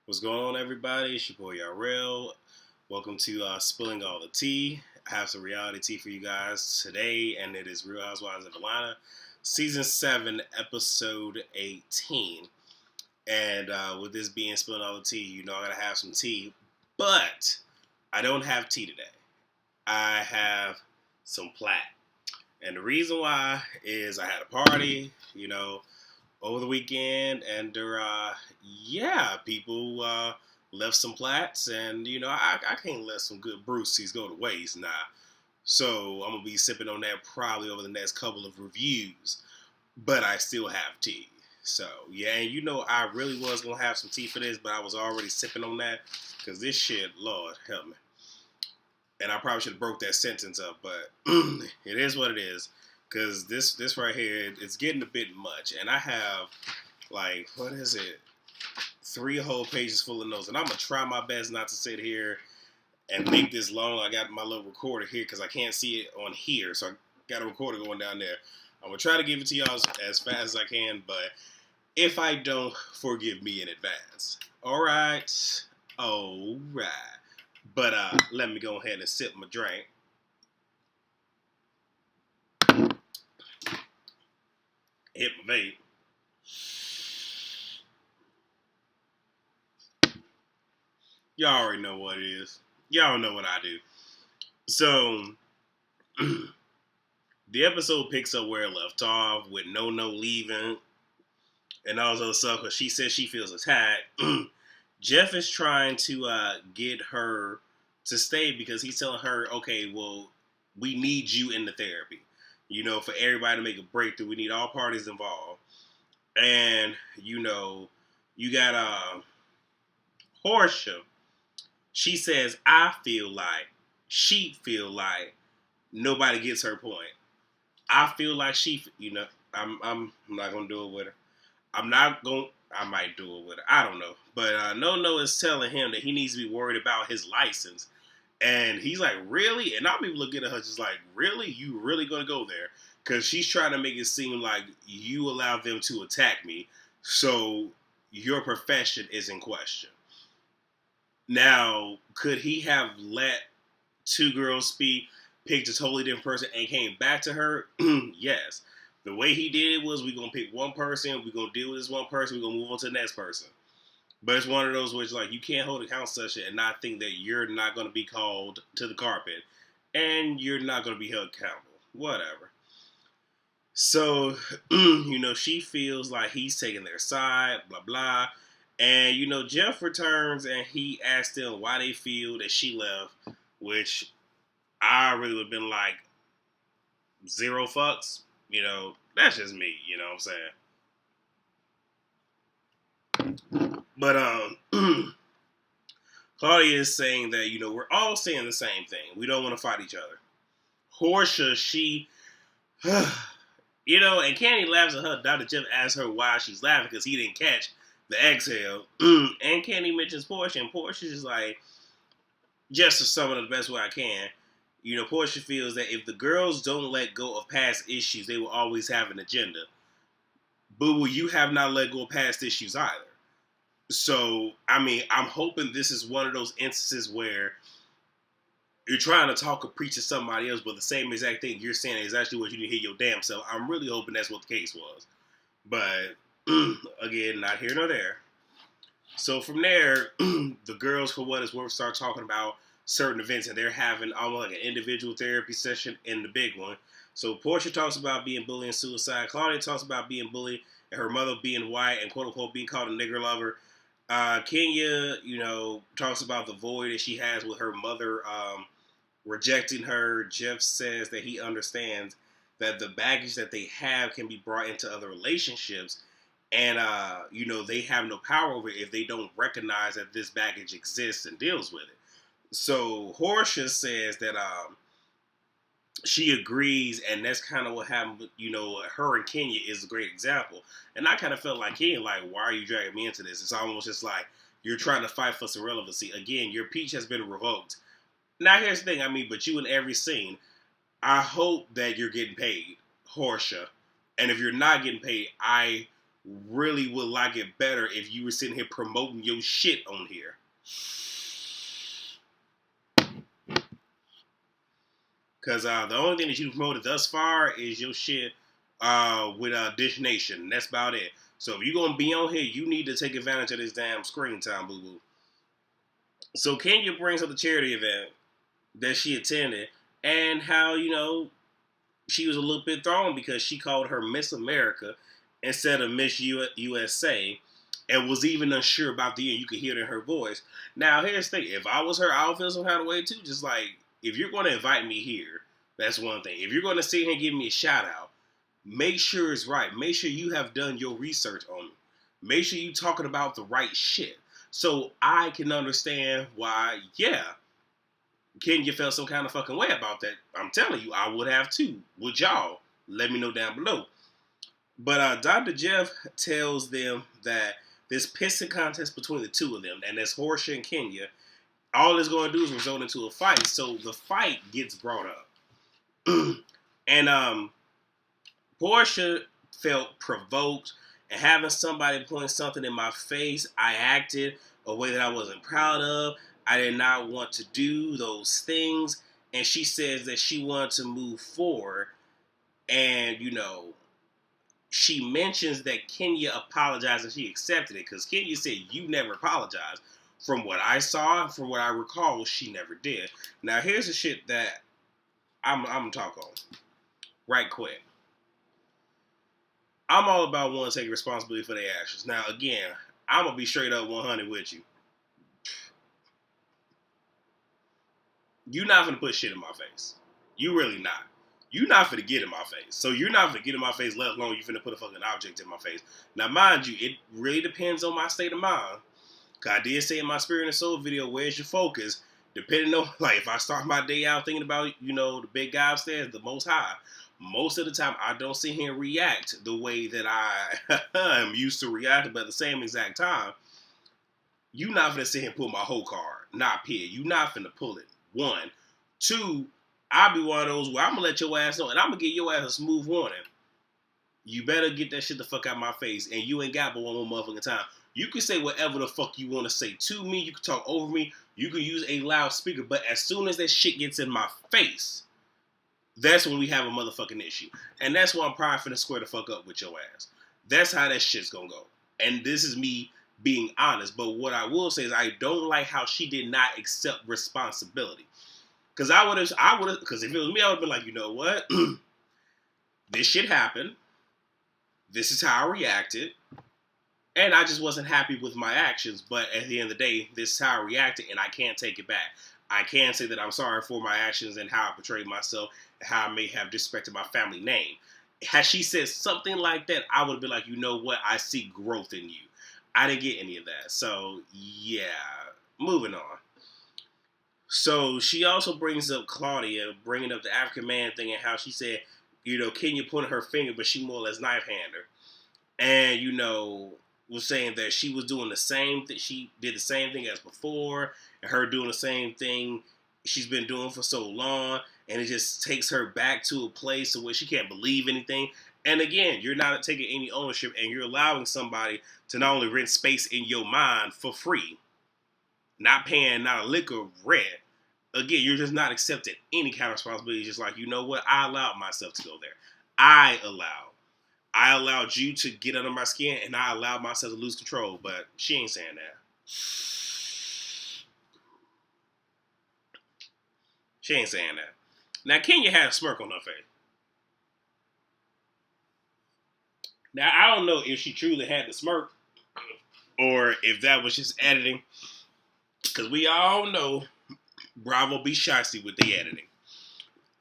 What's going on, everybody? It's your boy Yarrell. Welcome to Spilling All the Tea. I have some reality tea for you guys today, and it is Real Housewives of Atlanta, Season 7, Episode 18. And with this being Spilling All the Tea, you know I gotta have some tea. But I don't have tea today. I have some plaid. And the reason why is I had a party, over the weekend, and people left some plats, and I can't let some good Bruceys go to waste now. So I'm gonna be sipping on that probably over the next couple of reviews, but I still have tea. So yeah, and I really was gonna have some tea for this, but I was already sipping on that because this shit, Lord help me. And I probably should have broke that sentence up, but it is what it is. Cause this right here, it's getting a bit much, and I have like, what is it, 3 whole pages full of notes, and I'm gonna try my best not to sit here and make this long. I got my little recorder here because I can't see it on here, so I got a recorder going down there. I'm gonna try to give it to y'all as fast as I can, but if I don't, forgive me in advance. All right. But let me go ahead and sip my drink. Hit my vape. Y'all already know what it is. Y'all know what I do. So, the episode picks up where it left off with No leaving and all this other stuff because she says she feels attacked. Jeff is trying to get her to stay because he's telling her, okay, well, we need you in the therapy. For everybody to make a breakthrough, we need all parties involved. And, you got Portia. She says, she feel like nobody gets her point. I feel like I'm not going to do it with her. I might do it with her. I don't know. But No is telling him that he needs to be worried about his license. And he's like, really? And I'm even looking at her just like, really? You really going to go there? Because she's trying to make it seem like you allowed them to attack me. So your profession is in question. Now, could he have let 2 girls speak, picked a totally different person, and came back to her? Yes. The way he did it was, we're going to pick one person, we're going to deal with this one person, we're going to move on to the next person. But it's one of those which, like, you can't hold a council session and not think that you're not going to be called to the carpet, and you're not going to be held accountable. Whatever. So, she feels like he's taking their side, blah, blah. And, Jeff returns and he asks them why they feel that she left, which I really would have been like, 0 fucks. That's just me, you know what I'm saying? But, Claudia is saying that, we're all saying the same thing. We don't want to fight each other. Portia, she, and Candy laughs at her. Dr. Jeff asks her why she's laughing because he didn't catch the exhale. And Candy mentions Portia, and Portia's just like, just to sum it up the best way I can, Portia feels that if the girls don't let go of past issues, they will always have an agenda. Boo-boo, you have not let go of past issues either. So, I'm hoping this is one of those instances where you're trying to talk or preach to somebody else, but the same exact thing you're saying is actually what you need to hear your damn self. I'm really hoping that's what the case was. But, again, not here nor there. So from there, the girls, for what it's worth, start talking about certain events, and they're having almost like an individual therapy session in the big one. So Portia talks about being bullied and suicide. Claudia talks about being bullied and her mother being white and quote-unquote being called a nigger lover. Kenya, talks about the void that she has with her mother rejecting her. Jeff says that he understands that the baggage that they have can be brought into other relationships. And, they have no power over it if they don't recognize that this baggage exists and deals with it. So Portia says that she agrees, and that's kind of what happened. Her and Kenya is a great example. And I kind of felt like Kenya, like, why are you dragging me into this? It's almost just like you're trying to fight for some relevancy. Again, your peach has been revoked. Now, here's the thing. But you in every scene, I hope that you're getting paid, Portia. And if you're not getting paid, I really would like it better if you were sitting here promoting your shit on here. Because the only thing that you promoted thus far is your shit with Dish Nation. That's about it. So if you're going to be on here, you need to take advantage of this damn screen time, boo-boo. So Kenya brings up the charity event that she attended and how, she was a little bit thrown because she called her Miss America instead of Miss USA and was even unsure about the end. You could hear it in her voice. Now, here's the thing. If I was her, I would feel some kind of way too. Just like, if you're going to invite me here, that's one thing. If you're going to sit here and give me a shout out, make sure it's right. Make sure you have done your research on me. Make sure you're talking about the right shit. So I can understand why, Kenya felt some kind of fucking way about that. I'm telling you, I would have too. Would y'all? Let me know down below. But Dr. Jeff tells them that this pissing contest between the two of them, and that's Portia and Kenya, all it's going to do is result into a fight. So the fight gets brought up. And Portia felt provoked, and having somebody point something in my face, I acted a way that I wasn't proud of. I did not want to do those things. And she says that she wanted to move forward. And, she mentions that Kenya apologized and she accepted it. Because Kenya said, you never apologized. From what I saw, from what I recall, she never did. Now, here's the shit that I'm going to talk on. Right quick. I'm all about wanting to take responsibility for their actions. Now, again, I'm going to be straight up 100 with you. You're not going to put shit in my face. You really not. You're not going to get in my face. So you're not going to get in my face, let alone you're going to put a fucking object in my face. Now, mind you, it really depends on my state of mind. Because I did say in my Spirit and Soul video, where's your focus? Depending on, like, if I start my day out thinking about, the big guy upstairs, the Most High, most of the time I don't sit here and react the way that I am used to reacting, but at the same exact time, you're not going to sit here and pull my whole card. Not period. You're not going to pull it. 1. 2, I'll be one of those where I'm going to let your ass know, and I'm going to give your ass a smooth warning. You better get that shit the fuck out of my face, and you ain't got but one more motherfucking time. You can say whatever the fuck you want to say to me. You can talk over me. You can use a loudspeaker, but as soon as that shit gets in my face, that's when we have a motherfucking issue. And that's why I'm probably finna square the fuck up with your ass. That's how that shit's gonna go. And this is me being honest. But what I will say is I don't like how she did not accept responsibility. Because because if it was me, I would have been like, you know what? This shit happened. This is how I reacted. And I just wasn't happy with my actions. But at the end of the day, this is how I reacted, and I can't take it back. I can say that I'm sorry for my actions and how I portrayed myself and how I may have disrespected my family name. Had she said something like that, I would have been like, you know what? I see growth in you. I didn't get any of that. So, yeah. Moving on. So, she also brings up Claudia, bringing up the African man thing and how she said, Kenya pointed her finger, but she more or less knife-handed. And, was saying that she was doing the same thing. She did the same thing as before, and her doing the same thing she's been doing for so long, and it just takes her back to a place where she can't believe anything. And again, you're not taking any ownership, and you're allowing somebody to not only rent space in your mind for free, not paying not a lick of rent. Again, you're just not accepting any kind of responsibility. Just like, you know what? I allowed myself to go there. I allowed you to get under my skin, and I allowed myself to lose control, but she ain't saying that. She ain't saying that. Now, Kenya had a smirk on her face. Now, I don't know if she truly had the smirk, or if that was just editing, because we all know Bravo be shicey with the editing.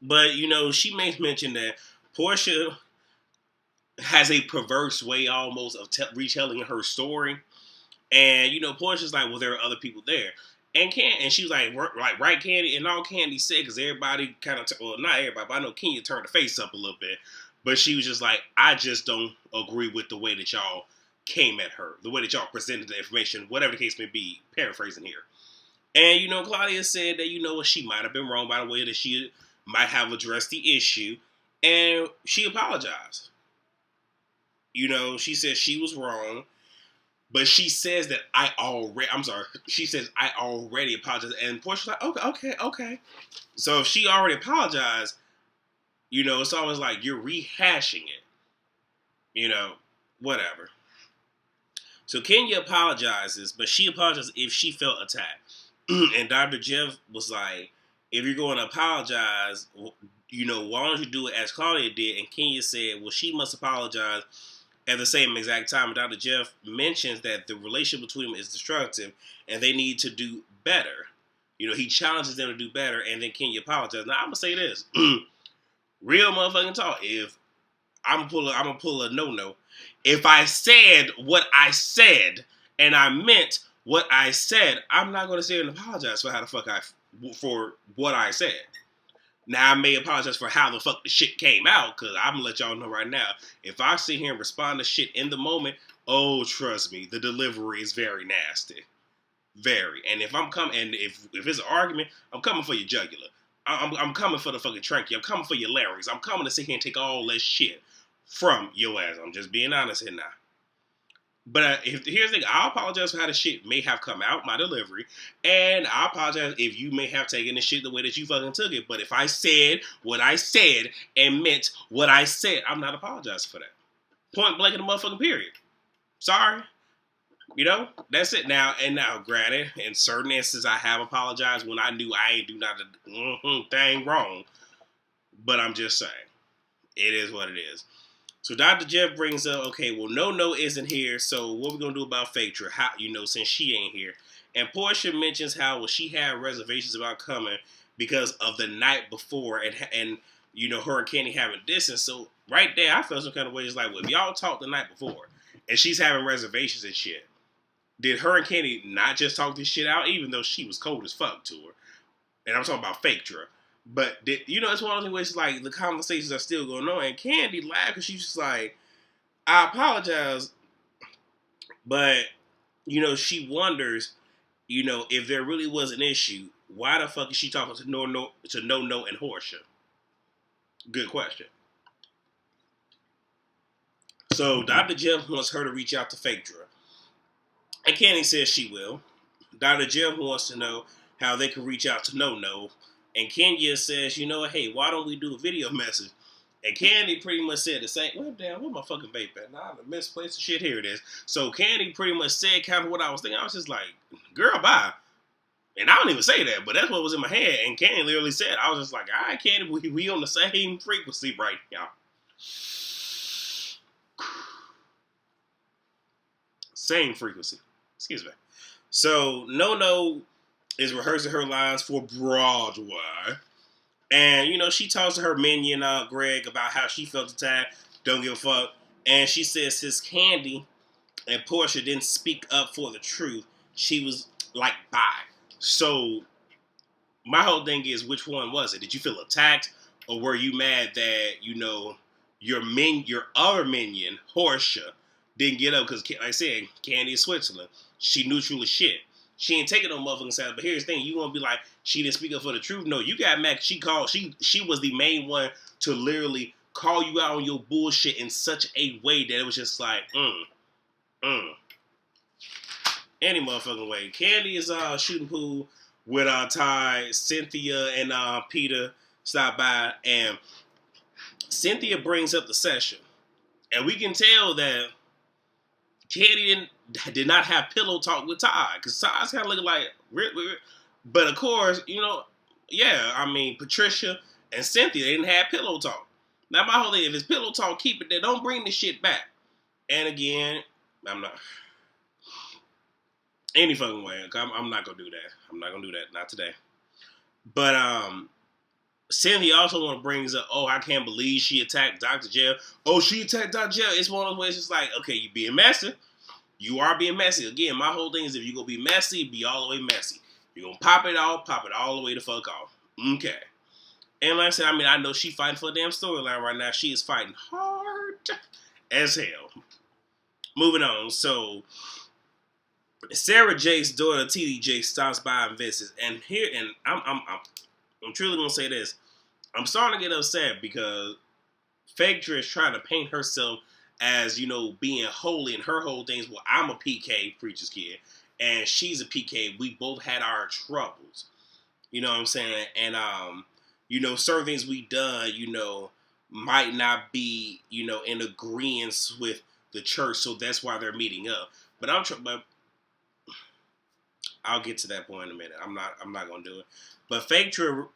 But, she makes mention that Portia has a perverse way almost of retelling her story. And, Portia's like, well, there are other people there. And she was like, right, Candy? And all Candy said, because everybody kind of, well, not everybody, but I know Kenya turned her face up a little bit. But she was just like, I just don't agree with the way that y'all came at her. The way that y'all presented the information, whatever the case may be, paraphrasing here. And, Claudia said that, she might have been wrong by the way that she might have addressed the issue. And she apologized. she says she was wrong, but she says that she says I already apologized, and Portia's like, okay. So if she already apologized, it's almost like you're rehashing it, whatever. So Kenya apologizes, but she apologizes if she felt attacked. And Dr. Jeff was like, if you're going to apologize, why don't you do it as Claudia did? And Kenya said, well, she must apologize at the same exact time. And Dr. Jeff mentions that the relationship between them is destructive and they need to do better. He challenges them to do better, and then Kenya apologizes. Now, I'm going to say this. Real motherfucking talk. If I'm gonna pull a no. If I said what I said and I meant what I said, I'm not gonna sit and apologize for what I said. Now I may apologize for how the fuck the shit came out, because I'm gonna let y'all know right now. If I sit here and respond to shit in the moment, oh trust me, the delivery is very nasty, very. And if it's an argument, I'm coming for your jugular. I'm coming for the fucking trachea. I'm coming for your larynx. I'm coming to sit here and take all this shit from your ass. I'm just being honest here now. But here's the thing. I apologize for how the shit may have come out, my delivery. And I apologize if you may have taken the shit the way that you fucking took it. But if I said what I said and meant what I said, I'm not apologizing for that. Point blank in the motherfucking period. Sorry. That's it. Now, granted, in certain instances, I have apologized when I knew I ain't do not a thing wrong. But I'm just saying, it is what it is. So Dr. Jeff brings up, okay, well, No isn't here, so what we gonna do about Phaedra? How, since she ain't here? And Portia mentions how she had reservations about coming because of the night before, and her and Kenny having distance. So right there, I felt some kind of way. It's like, well, if y'all talked the night before, and she's having reservations and shit. Did her and Kenny not just talk this shit out, even though she was cold as fuck to her? And I'm talking about Phaedra. But, it's one of those ways, like, the conversations are still going on. And Candy laughed because she's just like, I apologize. But, she wonders, if there really was an issue, why the fuck is she talking to No and Portia? Good question. So, Dr. Jeff wants her to reach out to Phaedra. And Candy says she will. Dr. Jeff wants to know how they can reach out to No. And Kenya says, hey, why don't we do a video message? And Candy pretty much said the same. Well, damn, where my fucking vape at? Nah, I misplaced the shit. Here it is. So Candy pretty much said kind of what I was thinking. I was just like, girl, bye. And I don't even say that, but that's what was in my head. And Candy literally said, I was just like, all right, Candy, we on the same frequency right now. Same frequency. Excuse me. So, No is rehearsing her lines for Broadway. And, she talks to her minion, Greg, about how she felt attacked. Don't give a fuck. And she says since Candy and Portia didn't speak up for the truth, she was like, bye. So, my whole thing is, which one was it? Did you feel attacked? Or were you mad that, your other minion, Portia, didn't get up? Because, like I said, Candy is Switzerland. She neutral as shit. She ain't taking no motherfucking side. But here's the thing. You want to be like, she didn't speak up for the truth? No, you got mad. She was the main one to literally call you out on your bullshit in such a way that it was just like, Any motherfucking way. Candy is shooting pool with Ty, Cynthia, and Peter stop by. And Cynthia brings up the session. And we can tell that Candy did not have pillow talk with Ty, because Ty's kind of looking like, but of course, Patricia and Cynthia, they didn't have pillow talk. Now my whole thing, if it's pillow talk, keep it there. Don't bring this shit back. And again, I'm not any fucking way. I'm not gonna do that. I'm not gonna do that. Not today. But Cynthia also brings up, I can't believe she attacked Dr. Jeff. Oh, she attacked Dr. Jeff. It's one of those ways. It's like, okay, you being messy. You are being messy. Again, my whole thing is if you're going to be messy, be all the way messy. You're going to pop it all the way the fuck off. Okay. And like I said, I know she's fighting for a damn storyline right now. She is fighting hard as hell. Moving on. So, Sarah Jake's daughter, TD Jake, stops by and visits. And I'm truly going to say this. I'm starting to get upset because Phaedra is trying to paint herself as, being holy, and her whole thing is, well, I'm a PK, preacher's kid, and she's a PK. We both had our troubles. You know what I'm saying? And, certain things we done, might not be, in agreement with the church, so that's why they're meeting up. But but I'll get to that point in a minute. I'm not gonna do it. But Fake Trip,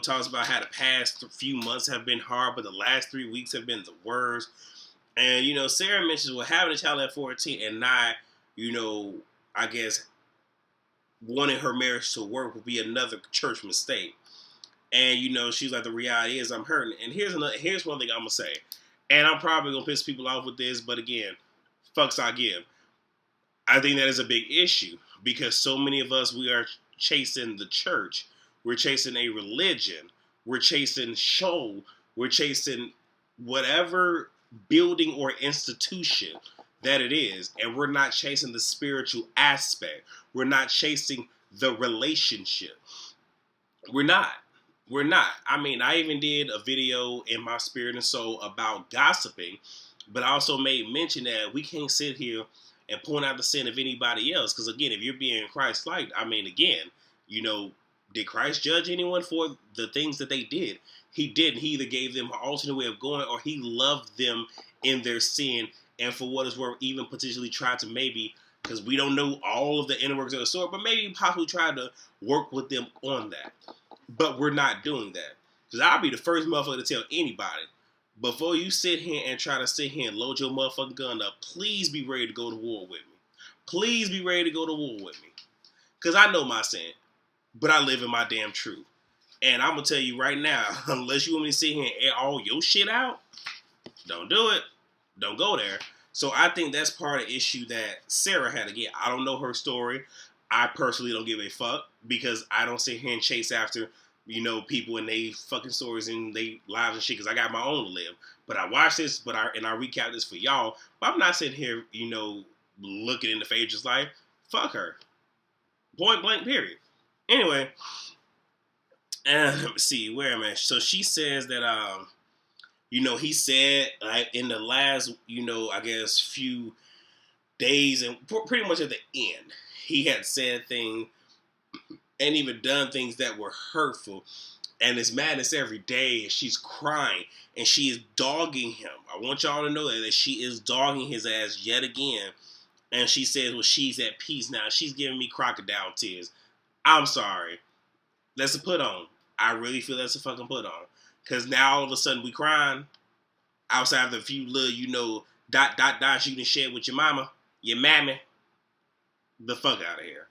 talks about how the past few months have been hard, but the last 3 weeks have been the worst. And, Sarah mentions, well, having a child at 14 and not, I guess, wanting her marriage to work would be another church mistake. And, she's like, the reality is I'm hurting. And here's one thing I'm going to say. And I'm probably going to piss people off with this, but again, fucks I give. I think that is a big issue because so many of us, we are chasing the church. We're chasing a religion. We're chasing show. We're chasing whatever building or institution that it is. And we're not chasing the spiritual aspect. We're not chasing the relationship. We're not. I mean, I even did a video in my spirit and soul about gossiping, but I also made mention that we can't sit here and point out the sin of anybody else. Because again, if you're being Christ-like, I mean, again, did Christ judge anyone for the things that they did? He didn't. He either gave them an alternate way of going, or he loved them in their sin, and for what is worth, even potentially tried to maybe, because we don't know all of the inner works of the sword, but maybe possibly try to work with them on that. But we're not doing that. Because I'll be the first motherfucker to tell anybody, before you sit here and try to sit here and load your motherfucking gun up, please be ready to go to war with me. Please be ready to go to war with me. Because I know my sin, but I live in my damn truth. And I'm going to tell you right now, unless you want me to sit here and air all your shit out, don't do it. Don't go there. So I think that's part of the issue that Sarah had. Again, I don't know her story. I personally don't give a fuck because I don't sit here and chase after, people and they fucking stories and they lives and shit because I got my own to live. But I watch this, I recap this for y'all. But I'm not sitting here, looking in the face just like, fuck her. Point blank, period. Anyway, let me see, where am I? So she says that, he said in the last, I guess few days and pretty much at the end, he had said things and even done things that were hurtful. And it's madness every day. And she's crying and she is dogging him. I want y'all to know that she is dogging his ass yet again. And she says, well, she's at peace now. She's giving me crocodile tears. I'm sorry. That's a put on. I really feel that's a fucking put on. Because now all of a sudden we crying outside of the few little, dots you can share with your mama, your mammy. The fuck out of here.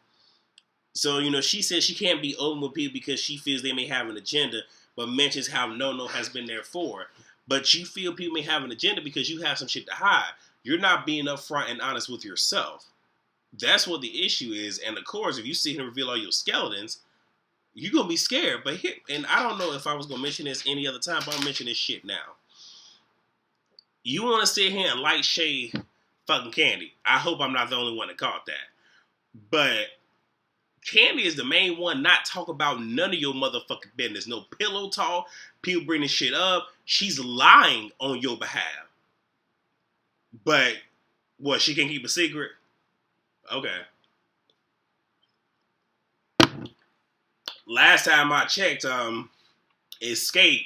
So, she says she can't be open with people because she feels they may have an agenda, but mentions how no has been there for her. But you feel people may have an agenda because you have some shit to hide. You're not being upfront and honest with yourself. That's what the issue is. And of course, if you sit here and reveal all your skeletons, you're going to be scared. But here, and I don't know if I was going to mention this any other time, but I'll mention this shit now. You want to sit here and light shade fucking Candy. I hope I'm not the only one that caught that. But Candy is the main one not talk about none of your motherfucking business. No pillow talk. People bringing shit up. She's lying on your behalf. But, what, she can keep a secret? Okay. Last time I checked, Escape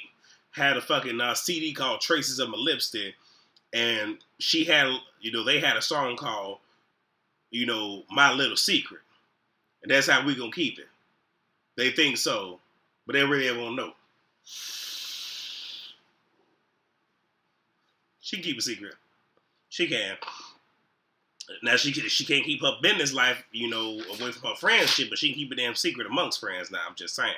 had a fucking CD called Traces of My Lipstick. And she had, they had a song called, My Little Secret. And that's how we gonna keep it. They think so, but they really won't know. She can keep a secret. She can. Now she can't keep her business life, away from her friends shit, but she can keep a damn secret amongst friends now. I'm just saying.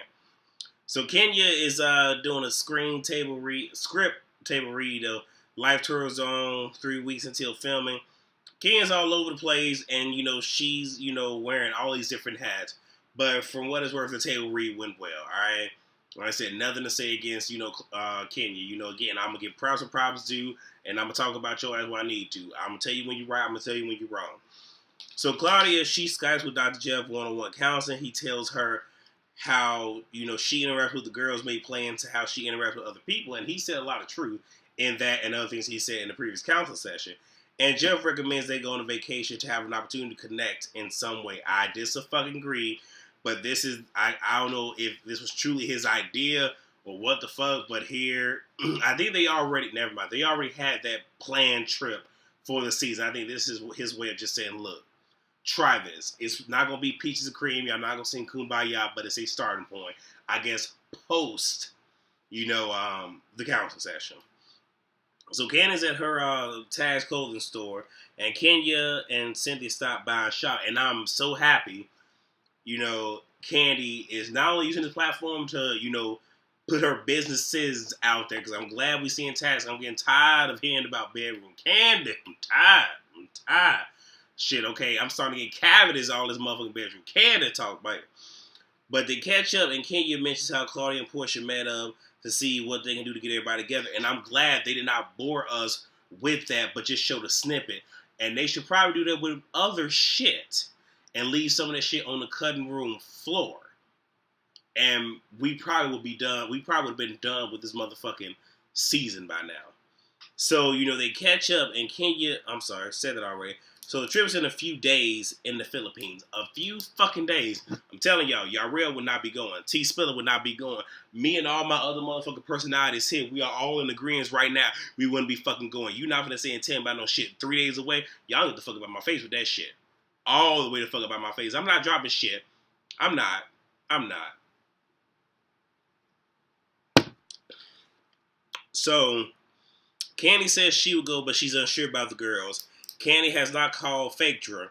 So Kenya is doing a script table read of Life Tour Zone, 3 weeks until filming. Kenya's all over the place, and, she's, wearing all these different hats. But from what it's worth, the table read went well, all right? Like I said, nothing to say against, Kenya. Again, I'm going to give props and props due, and I'm going to talk about your ass when I need to. I'm going to tell you when you're right, I'm going to tell you when you're wrong. So Claudia, she Skypes with Dr. Jeff one-on-one counseling. He tells her how, she interacts with the girls may play into how she interacts with other people, and he said a lot of truth. in that and other things he said in the previous council session. And Jeff recommends they go on a vacation to have an opportunity to connect in some way. I fucking agree, but this is I don't know if this was truly his idea or what the fuck. But here, I think they already never mind. They already had that planned trip for the season. I think this is his way of just saying, look, try this. It's not gonna be peaches and cream. Y'all not gonna sing Kumbaya, but it's a starting point. I guess post, the council session. So Candace at her Taz clothing store, and Kenya and Cynthia stopped by and shop, and I'm so happy. Candy is not only using this platform to put her businesses out there, because I'm glad we seeing Taz. I'm getting tired of hearing about bedroom candy. I'm tired. Shit, okay, I'm starting to get cavities all this motherfucking bedroom candy talk about. But they catch up, and Kenya mentions how Claudia and Portia met up to see what they can do to get everybody together. And I'm glad they did not bore us with that, but just showed a snippet. And they should probably do that with other shit and leave some of that shit on the cutting room floor. And we probably would be done. We probably would have been done with this motherfucking season by now. So, they catch up, and Kenya, I'm sorry, I said that already. So the trip's in a few days in the Philippines. A few fucking days. I'm telling y'all real would not be going. T Spiller would not be going. Me and all my other motherfucking personalities here, we are all in agreement right now. We wouldn't be fucking going. You not gonna say in 10 about no shit 3 days away. Y'all get the fuck about my face with that shit. All the way the fuck about my face. I'm not dropping shit. I'm not. So, Candy says she would go, but she's unsure about the girls. Candy has not called Phaedra,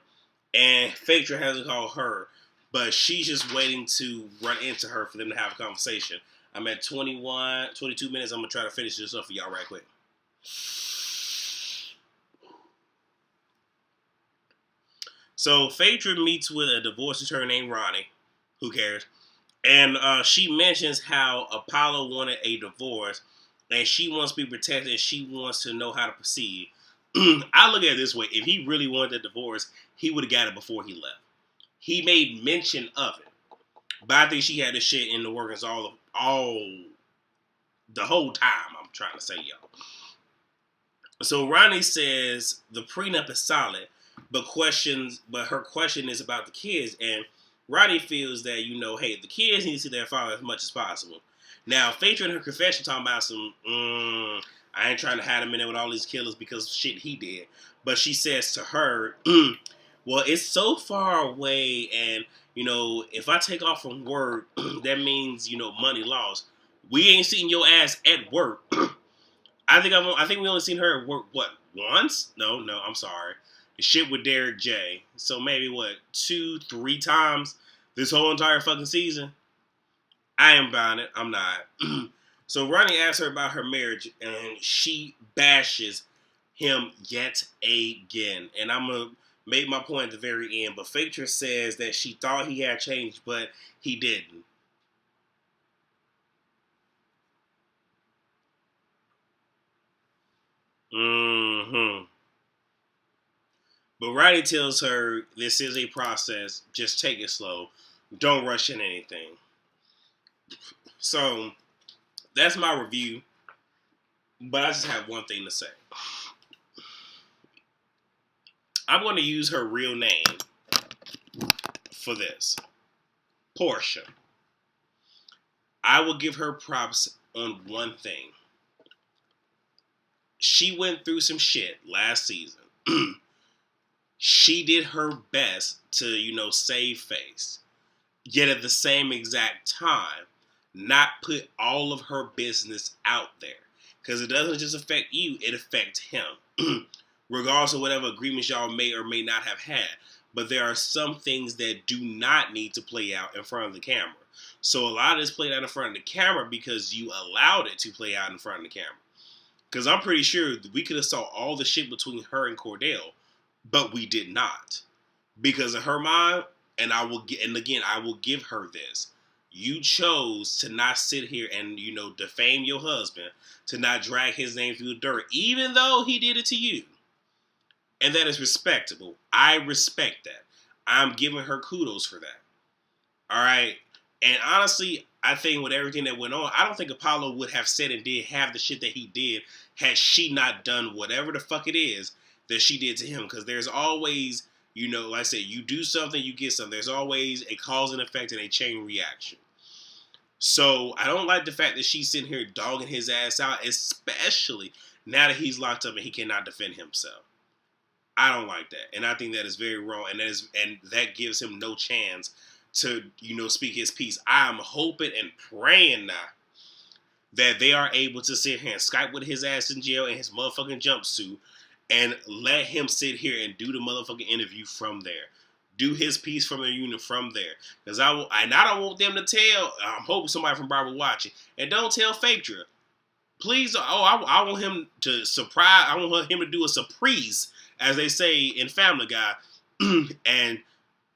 and Phaedra hasn't called her, but she's just waiting to run into her for them to have a conversation. I'm at 22 minutes. I'm going to try to finish this up for y'all right quick. So Phaedra meets with a divorce attorney named Ronnie. Who cares? And she mentions how Apollo wanted a divorce, and she wants to be protected, and she wants to know how to proceed. I look at it this way. If he really wanted a divorce, he would have got it before he left. He made mention of it. But I think she had this shit in the workings all the whole time, I'm trying to say, y'all. So Ronnie says the prenup is solid, but her question is about the kids. And Ronnie feels that, hey, the kids need to see their father as much as possible. Now, Phaedra in her confession talking about some, I ain't trying to have him in there with all these killers because of shit he did. But she says to her, well, it's so far away, and, if I take off from work, that means, money lost. We ain't seen your ass at work. I think we only seen her at work, what, once? No, I'm sorry. The shit with Derek J. So maybe, 2-3 times this whole entire fucking season? I am buying it. I'm not. So Ronnie asks her about her marriage, and she bashes him yet again. And I'm going to make my point at the very end. But Phaedra says that she thought he had changed, but he didn't. But Ronnie tells her this is a process. Just take it slow. Don't rush in anything. So that's my review. But I just have one thing to say. I'm going to use her real name for this. Portia. I will give her props on one thing. She went through some shit last season. She did her best to, save face. Yet at the same exact time, not put all of her business out there. Because it doesn't just affect you, it affects him. Regardless of whatever agreements y'all may or may not have had. But there are some things that do not need to play out in front of the camera. So a lot of this played out in front of the camera because you allowed it to play out in front of the camera. Because I'm pretty sure we could have saw all the shit between her and Cordell, but we did not. Because in her mind, and I will give her this. You chose to not sit here and, defame your husband, to not drag his name through the dirt, even though he did it to you. And that is respectable. I respect that. I'm giving her kudos for that. All right? And honestly, I think with everything that went on, I don't think Apollo would have said and did have the shit that he did had she not done whatever the fuck it is that she did to him. Because there's always, like I said, you do something, you get something. There's always a cause and effect and a chain reaction. So I don't like the fact that she's sitting here dogging his ass out, especially now that he's locked up and he cannot defend himself. I don't like that, and I think that is very wrong, and that gives him no chance to speak his piece. I'm hoping and praying now that they are able to sit here and Skype with his ass in jail in his motherfucking jumpsuit and let him sit here and do the motherfucking interview from there. Do his piece from the unit from there. Because I don't want them to tell, I'm hoping somebody from Bar will watch it, and don't tell Phaedra. Please, I want him to surprise, I want him to do a surprise, as they say in Family Guy, and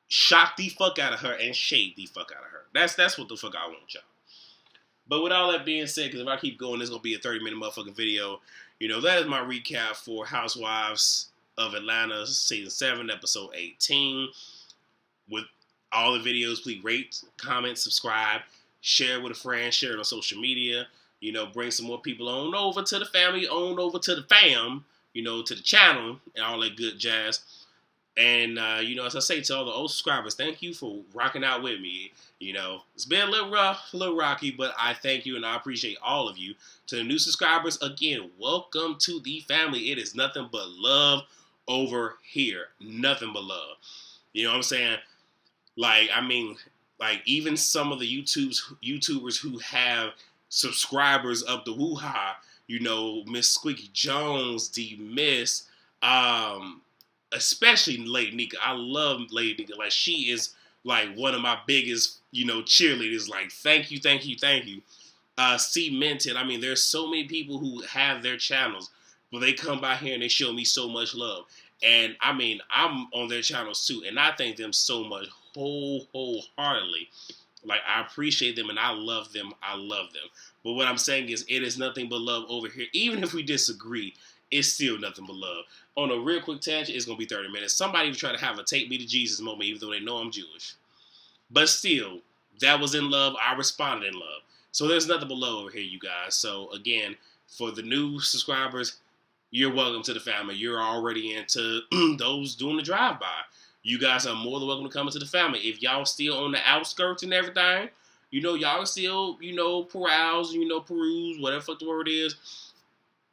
shock the fuck out of her and shade the fuck out of her. That's what the fuck I want, y'all. But with all that being said, because if I keep going, this is going to be a 30-minute motherfucking video. That is my recap for Housewives of Atlanta, Season 7, Episode 18. With all the videos, please rate, comment, subscribe, share with a friend, share it on social media. Bring some more people on over to the family, on over to the fam, to the channel, and all that good jazz. And, as I say to all the old subscribers, thank you for rocking out with me. It's been a little rough, a little rocky, but I thank you and I appreciate all of you. To the new subscribers, again, welcome to the family. It is nothing but love over here. Nothing but love. You know what I'm saying? Even some of the YouTubers who have subscribers of the woo-ha, Miss Squeaky Jones, D-Miss, especially Lady Nika. I love Lady Nika. Like, she is, one of my biggest, cheerleaders. Like, thank you, thank you, thank you. Cemented. There's so many people who have their channels, but they come by here and they show me so much love. And, I'm on their channels, too, and I thank them so much, wholeheartedly. Like, I appreciate them, and I love them. I love them. But what I'm saying is, it is nothing but love over here. Even if we disagree, it's still nothing but love. On a real quick tangent, it's going to be 30 minutes. Somebody was trying to have a take me to Jesus moment, even though they know I'm Jewish. But still, that was in love. I responded in love. So there's nothing but love over here, you guys. So, again, for the new subscribers, you're welcome to the family. You're already into those doing the drive-by. You guys are more than welcome to come into the family. If y'all still on the outskirts and everything, y'all still, peruse, whatever the word is.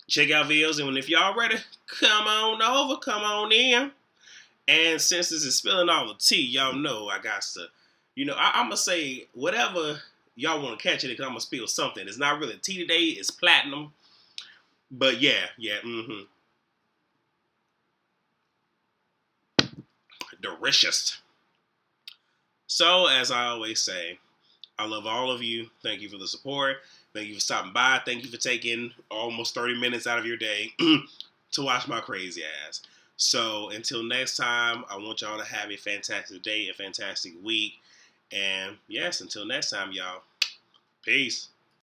Check out videos, and if y'all ready, come on over, come on in. And since this is spilling all the tea, y'all know I got to, I'm going to say whatever y'all want to catch it, because I'm going to spill something. It's not really tea today, it's platinum. But yeah, delicious. So, as I always say, I love all of you. Thank you for the support. Thank you for stopping by. Thank you for taking almost 30 minutes out of your day to watch my crazy ass. So, until next time, I want y'all to have a fantastic day, a fantastic week. And yes, until next time, y'all. Peace.